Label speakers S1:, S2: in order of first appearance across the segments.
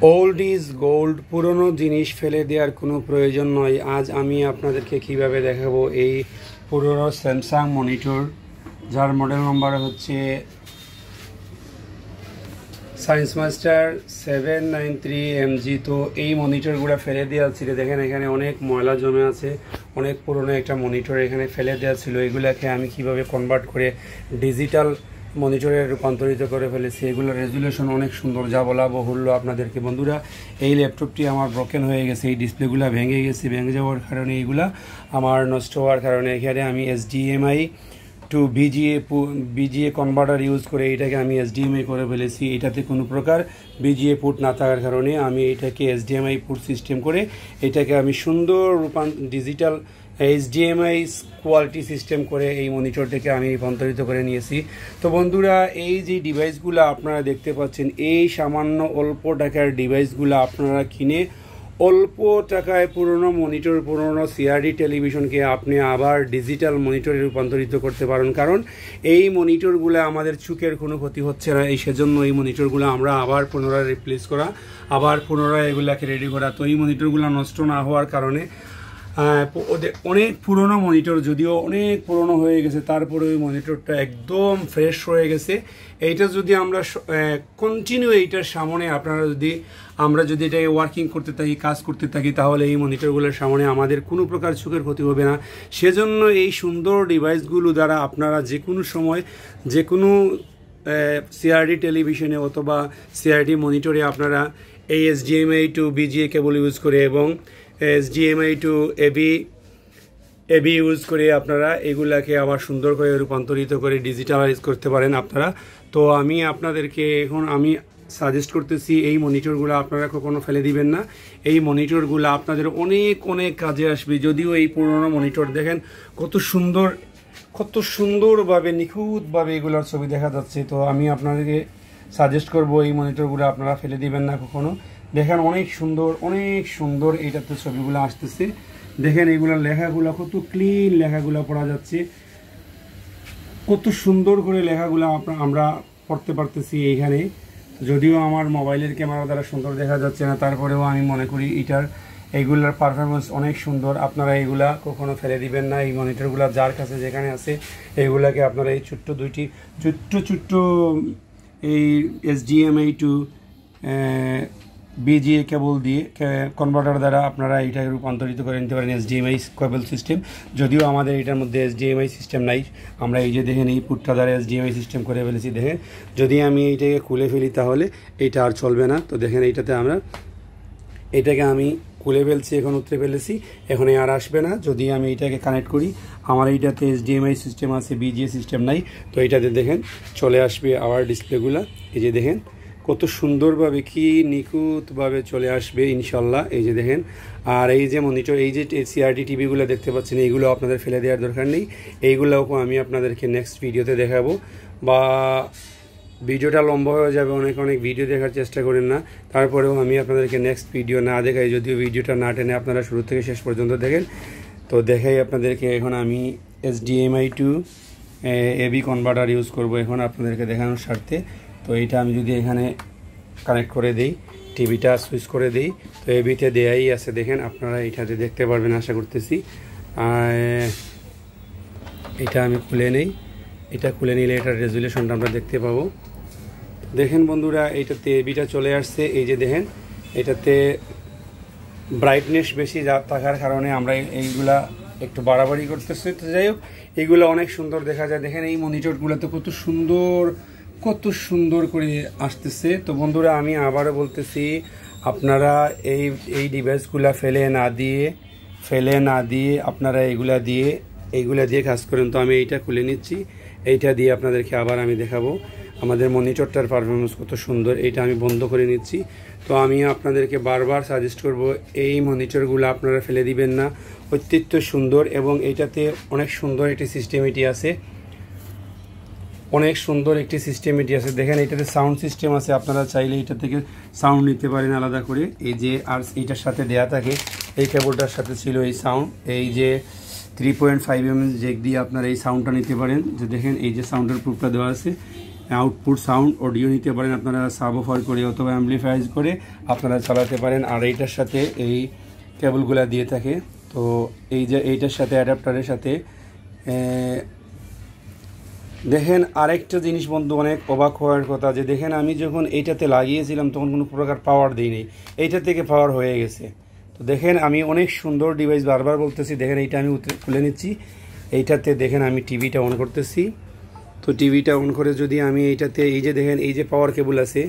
S1: Old is gold, পুরনো জিনিস ফেলে দেওয়ার কোনো প্রয়োজন নয়। আজ আমি আপনাদেরকে কিভাবে দেখাবো এই পুরনো স্যামসাং মনিটর, যার মডেল নাম্বার হচ্ছে সায়েন্স মাস্টার 793MG। তো এই মনিটরগুলো ফেলে দেওয়া ছিল, দেখেন এখানে অনেক ময়লা জমে আছে, অনেক পুরনো একটা মনিটর এখানে ফেলে দেওয়া ছিল। এগুলাকে আমি কিভাবে কনভার্ট করে ডিজিটাল মনিটরে রূপান্তরিত করে ফেলেছি। এগুলোর রেজুলেশন অনেক সুন্দর, যা বলা বহুল্য আপনাদেরকে। বন্ধুরা, এই ল্যাপটপটি আমার ব্রোকেন হয়ে গেছে, এই ডিসপ্লেগুলো ভেঙে গেছে। ভেঙে যাওয়ার কারণে এইগুলা আমার নষ্ট হওয়ার কারণে এখানে আমি HDMI to VGA converter use করে এটাকে আমি HDMI করে ফেলেছি। এটাতে কোনো প্রকার বিজিএ পুট না থাকার কারণে আমি এটাকে HDMI পুট সিস্টেম করে এটাকে আমি সুন্দর ডিজিটাল HDMI কোয়ালিটি সিস্টেম করে এই মনিটরটাকে আমি রূপান্তরিত করে নিয়েছি। তো বন্ধুরা, এই যে ডিভাইসগুলো আপনারা দেখতে পাচ্ছেন, এই সামান্য অল্প টাকার ডিভাইসগুলো আপনারা কিনে অল্প টাকায় পুরনো মনিটর, পুরনো CRT টেলিভিশনকে আপনি আবার ডিজিটাল মনিটরে রূপান্তরিত করতে পারেন। কারণ এই মনিটরগুলো আমাদের চোখের কোনো ক্ষতি হচ্ছে না, সেজন্য এই মনিটরগুলো আমরা আবার পুনরায় রিপ্লেস করা, আবার পুনরায় এগুলাকে রেডি করা। তো এই মনিটরগুলো নষ্ট না হওয়ার কারণে অনেক পুরনো মনিটর, যদিও অনেক পুরনো হয়ে গেছে, তারপরে ওই মনিটরটা একদম ফ্রেশ হয়ে গেছে। এইটা যদি আমরা কন্টিনিউ এইটার সামনে আমরা যদি এটাকে ওয়ার্কিং করতে থাকি, কাজ করতে থাকি, তাহলে এই মনিটরগুলোর সামনে আমাদের কোনো প্রকার চোখের ক্ষতি হবে না। সেজন্য এই সুন্দর ডিভাইসগুলো দ্বারা আপনারা যে কোনো সময় যে কোনো CRT টেলিভিশনে অথবা CRT মনিটরে আপনারা এই HDMI টু BGA কেবল ইউজ করে এবং HDMI টু AB ইউজ করে আপনারা এগুলাকে আবার সুন্দর করে রূপান্তরিত করে ডিজিটালাইজ করতে পারেন আপনারা। তো আমি আপনাদেরকে এখন সাজেস্ট করতেছি, এই মনিটরগুলো আপনারা কখনো ফেলে দিবেন না। এই মনিটরগুলো আপনাদের অনেক অনেক কাজে আসবে। যদিও এই পুরনো মনিটর দেখেন কত সুন্দরভাবে নিখুঁতভাবে এগুলোর ছবি দেখা যাচ্ছে। তো আমি আপনাদেরকে সাজেস্ট করব, এই মনিটরগুলো আপনারা ফেলে দিবেন না কখনো। দেখেন অনেক সুন্দর এইটাতে ছবিগুলো আসতেছে। দেখেন এইগুলোর লেখাগুলো কত ক্লিন, লেখাগুলো পড়া যাচ্ছে, কত সুন্দর করে লেখাগুলো আমরা পড়তে পারতেছি এইখানে। যদিও আমার মোবাইলের ক্যামেরা দ্বারা সুন্দর দেখা যাচ্ছে না, তারপরেও আমি মনে করি এইগুলার পারফরমেন্স অনেক সুন্দর। আপনারা এইগুলা কখনো ফেলে দিবেন না। এই মনিটরগুলো যার কাছে যেখানে আছে এইগুলাকে আপনারা এই ছোট্ট এই HDMI টু BGA কেবল দিয়ে কনভার্টার দ্বারা আপনারা এইটাকে রূপান্তরিত করে নিতে পারেন HDMI কেবল সিস্টেম। যদিও আমাদের এটার মধ্যে HDMI সিস্টেম নাই, আমরা এই যে দেখেন এই পুটটা দ্বারা HDMI সিস্টেম করে ফেলেছি। দেখেন যদি আমি এইটাকে খুলে ফেলি তাহলে এইটা আর চলবে না। তো দেখেন এটাকে আমি খুলে ফেলছি, এখন উতরে ফেলেছি, এখন আর আসবে না। যদি আমি এটাকে কানেক্ট করি, আমার এইটাতে HDMI সিস্টেম আছে, BGA সিস্টেম নাই। তো এইটাতে দেখেন চলে আসবে আবার ডিসপ্লেগুলা। এই যে দেখেন কত সুন্দরভাবে কি নিখুঁতভাবে চলে আসবে ইনশাল্লাহ। এই যে দেখেন, আর এই যে মনিটর, এই যে CRT টিভিগুলো দেখতে পাচ্ছেন, এইগুলো আপনাদের ফেলে দেওয়ার দরকার নেই। এইগুলোও আমি আপনাদেরকে নেক্সট ভিডিওতে দেখাবো, বা ভিডিওটা লম্বা হয়ে যাবে, অনেক ভিডিও দেখার চেষ্টা করেন না। তারপরেও আমি আপনাদেরকে নেক্সট ভিডিও না দেখাই, যদিও ভিডিওটা না টেনে আপনারা শুরু থেকে শেষ পর্যন্ত দেখেন। তো দেখাই আপনাদেরকে, এখন আমি HDMI to AB converter use করব এখন আপনাদেরকে দেখানোর স্বার্থে। তো এইটা আমি যদি এখানে কানেক্ট করে দিই, টিভিটা সুইচ করে দিই, তো এবিতে দেয়াই আছে, দেখেন আপনারা এইটাতে দেখতে পারবেন আশা করতেছি। এটা আমি খুলে নেই, এটা খুলে নিলে এটার রেজুলেশনটা আমরা দেখতে পাবো। দেখেন বন্ধুরা, এইটাতে এবিটা চলে আসছে। এই যে দেখেন, এটাতে ব্রাইটনেস বেশি থাকার কারণে আমরা এইগুলা একটু বাড়াবাড়ি করতেছি। তো যাই হোক, এইগুলো অনেক সুন্দর দেখা যায়। দেখেন এই মনিটরগুলোতে কত সুন্দর করে আসতেছে। তো বন্ধুরা, আমি আবারও বলতেছি, আপনারা এই ডিভাইসগুলা ফেলে না দিয়ে আপনারা এইগুলা দিয়ে কাজ করেন। তো আমি এইটা খুলে নিচ্ছি, এইটা দিয়ে আপনাদেরকে আবার আমি দেখাবো আমাদের মনিটরটার পারফরমেন্স কত সুন্দর। এইটা আমি বন্ধ করে নিচ্ছি। তো আমি আপনাদেরকে বারবার সাজেস্ট করব, এই মনিটরগুলো আপনারা ফেলে দিবেন না, অত্যন্ত সুন্দর। এবং এইটাতে অনেক সুন্দর একটি সিস্টেমিটি আছে, দেখেন এটাতে সাউন্ড সিস্টেম আছে, আপনারা চাইলে এটা থেকে সাউন্ড নিতে পারেন আলাদা করে। এই যে আর এইটার সাথে দেয়া থাকে, এই কেবলটার সাথে ছিল এই সাউন্ড, এই যে 3.5mm জ্যাক দিয়ে আপনারা এই সাউন্ডটা নিতে পারেন। যে দেখেন এই যে সাউন্ডের প্রুফটা দেওয়া আছে, আউটপুট সাউন্ড অডিও নিতে পারেন আপনারা সাবওফার করে অথবা অ্যাম্পলিফাইজ করে আপনারা চালাতে পারেন। আর এইটার সাথে এই কেবলগুলো দিয়ে থাকে। তো এই যে এইটার সাথে অ্যাডাপ্টারের সাথে দেখেন আরেকটা জিনিস বন্ধু অনেক অবাক হওয়ার কথা, যে দেখেন আমি যখন এইটাতে লাগিয়েছিলাম তখন কোনো প্রকার পাওয়ার দিইনি, এইটা থেকে পাওয়ার হয়ে গেছে। তো দেখেন আমি অনেক সুন্দর ডিভাইস, বারবার বলতেছি। দেখেন এইটা আমি খুলে নিচ্ছি, এইটাতে দেখেন আমি টিভিটা অন করতেছি। তো টিভিটা অন করে যদি আমি এইটাতে এই যে দেখেন এই যে পাওয়ার কেবল আছে,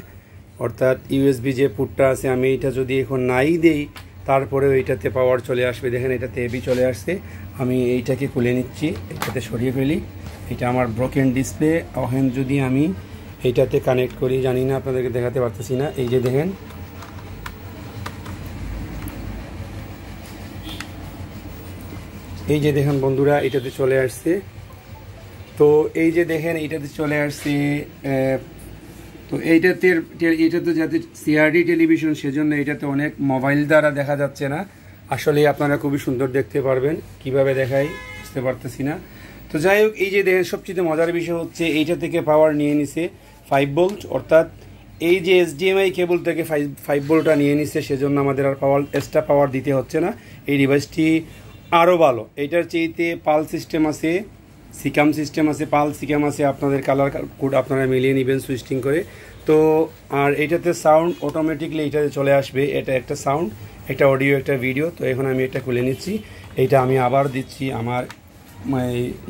S1: অর্থাৎ ইউএসবি যে পুটটা আছে, আমি এটা যদি এখন নাই দেই তারপরেও এইটাতে পাওয়ার চলে আসবে। দেখেন এটাতে এবি চলে আসছে। আমি এইটাকে খুলে নিচ্ছি, এইটাতে সরিয়ে ফেলি। এটা আমার ব্রোকেন ডিসপ্লে। এখন যদি আমি এইটাতে কানেক্ট করি, জানি না আপনাদেরকে দেখাতে পারতেছি না, এই যে দেখেন এই যে দেখেন বন্ধুরা এটাতে চলে আসছে। তো এই যে দেখেন এইটাতে চলে আসছে। তো এইটাতে যাতে সিআরডি টেলিভিশন, সেজন্য এটাতে অনেক মোবাইল দ্বারা দেখা যাচ্ছে না। আসলে আপনারা খুবই সুন্দর দেখতে পারবেন, কিভাবে দেখাই বুঝতে পারতেছি না। তো যাই হোক, এই যে দেখেন সবচেয়ে মজার বিষয় হচ্ছে এইটা থেকে পাওয়ার নিয়ে নিছে 5 ভোল্ট, অর্থাৎ এই যে HDMI কেবল থেকে 5 ভোল্টটা নিয়ে নিচ্ছে, সেজন্য আমাদের আর এক্সট্রা পাওয়ার দিতে হচ্ছে না। এই ডিভাইসটি আরও ভালো। এইটার চেয়েতে পাল সিস্টেম আছে, সিকাম সিস্টেম আছে, পাল সিকাম আছে, আপনাদের কালার কোড আপনারা মিলিয়ে নেবেন সুইচিং করে। তো আর এটাতে সাউন্ড অটোমেটিকলি এইটাতে চলে আসবে। এটা একটা সাউন্ড, একটা অডিও, একটা ভিডিও। তো এখন আমি এটা খুলে নিচ্ছি, এইটা আমি আবার দিচ্ছি আমার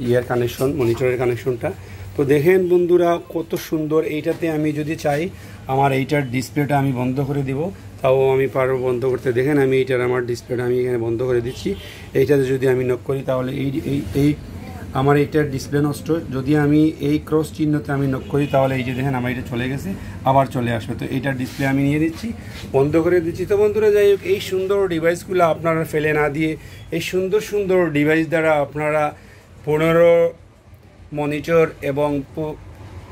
S1: ইয়ার কানেকশন, মনিটরের কানেকশনটা। তো দেখেন বন্ধুরা কত সুন্দর। এইটাতে আমি যদি চাই আমার এইটার ডিসপ্লেটা আমি বন্ধ করে দিব, তাও আমি পারবো বন্ধ করতে। দেখেন আমি এইটার আমার ডিসপ্লেটা আমি এখানে বন্ধ করে দিচ্ছি। এইটাতে যদি আমি নক করি তাহলে এই আমার এইটার ডিসপ্লে নষ্ট। যদি আমি এই ক্রস চিহ্নতে আমি নক করি তাহলে এই যে দেখেন আমার এটা চলে গেছে, আবার চলে আসবে। তো এইটার ডিসপ্লে আমি নিয়ে দিচ্ছি, বন্ধ করে দিচ্ছি। তো বন্ধুরা যাই হোক, এই সুন্দর ডিভাইসগুলো আপনারা ফেলে না দিয়ে এই সুন্দর সুন্দর ডিভাইস দ্বারা আপনারা 15 মনিটর এবং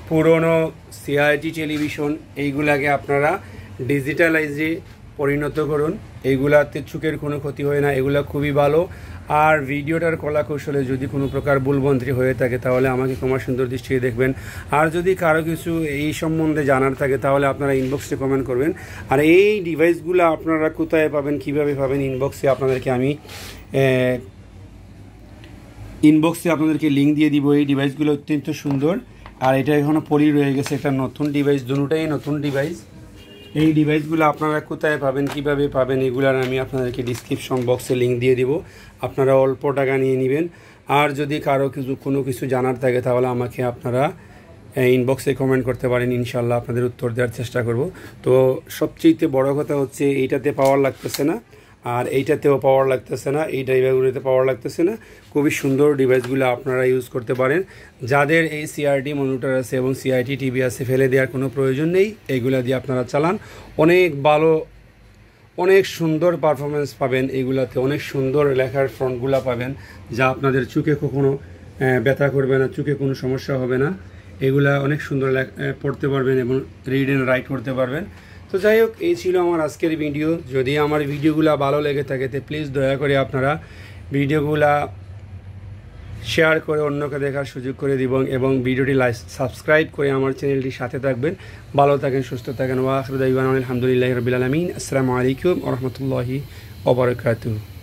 S1: পুরনো সিআরটি টেলিভিশন এইগুলাকে আপনারা ডিজিটালাইজে পরিণত করুন। এইগুলাতে চোখের কোনো ক্ষতি হয় না, এগুলা খুবই ভালো। আর ভিডিওটার কলা কৌশলে যদি কোনো প্রকার ভুলভ্রান্তি হয়ে থাকে তাহলে আমাকে ক্ষমা সুন্দর দৃষ্টিতে দেখবেন। আর যদি কারো কিছু এই সম্বন্ধে জানার থাকে তাহলে আপনারা ইনবক্সে কমেন্ট করবেন। আর এই ডিভাইসগুলো আপনারা কোথায় পাবেন, কিভাবে পাবেন, ইনবক্সে আপনাদেরকে আমি আপনাদেরকে লিঙ্ক দিয়ে দিব। এই ডিভাইসগুলো অত্যন্ত সুন্দর। আর এটা এখনও পরি রয়ে গেছে, একটা নতুন ডিভাইস, দুটোটাই নতুন ডিভাইস। এই ডিভাইসগুলো আপনারা কোথায় পাবেন, কিভাবে পাবেন, এগুলার আমি আপনাদেরকে ডিসক্রিপশন বক্সে লিঙ্ক দিয়ে দিব। আপনারা অল্প টাকা নিয়ে নেবেন। আর যদি কারো কোনো কিছু জানার থাকে তাহলে আমাকে আপনারা ইনবক্সে কমেন্ট করতে পারেন, ইনশাল্লাহ আপনাদের উত্তর দেওয়ার চেষ্টা করব। তো সবচেয়ে বড় কথা হচ্ছে এইটাতে পাওয়ার লাগতেছে না, আর এইটাতেও পাওয়ার লাগতেছে না, এই ডিভাইসগুলোতে পাওয়ার লাগতেছে না। খুবই সুন্দর ডিভাইসগুলো আপনারা ইউজ করতে পারেন। যাদের এই সিআরটি মনিটর আছে এবং সিআরটি টিভি আছে, ফেলে দেওয়ার কোনো প্রয়োজন নেই। এইগুলা দিয়ে আপনারা চালান, অনেক ভালো, অনেক সুন্দর পারফরমেন্স পাবেন। এগুলাতে অনেক সুন্দর লেখার ফ্রন্টগুলো পাবেন, যা আপনাদের চোখে কখনো ব্যথা করবে না, চোখে কোনো সমস্যা হবে না। এগুলা অনেক সুন্দর পড়তে পারবেন এবং রিড অ্যান্ড রাইট করতে পারবেন। তো যাই হোক, এই ছিল আমার আজকের ভিডিও। যদি আমার ভিডিওগুলো ভালো লেগে থাকে তো প্লিজ দয়া করে আপনারা ভিডিওগুলা শেয়ার করে অন্যকে দেখার সুযোগ করে দিবেন এবং ভিডিওটি সাবস্ক্রাইব করে আমার চ্যানেলটির সাথে থাকবেন। ভালো থাকেন, সুস্থ থাকেন। ওয়া আখিরু দাওয়ানা আলহামদুলিল্লাহি রাব্বিল আলামিন। আসসালামু আলাইকুম ওয়া রাহমাতুল্লাহি ওয়া বারাকাতুহু।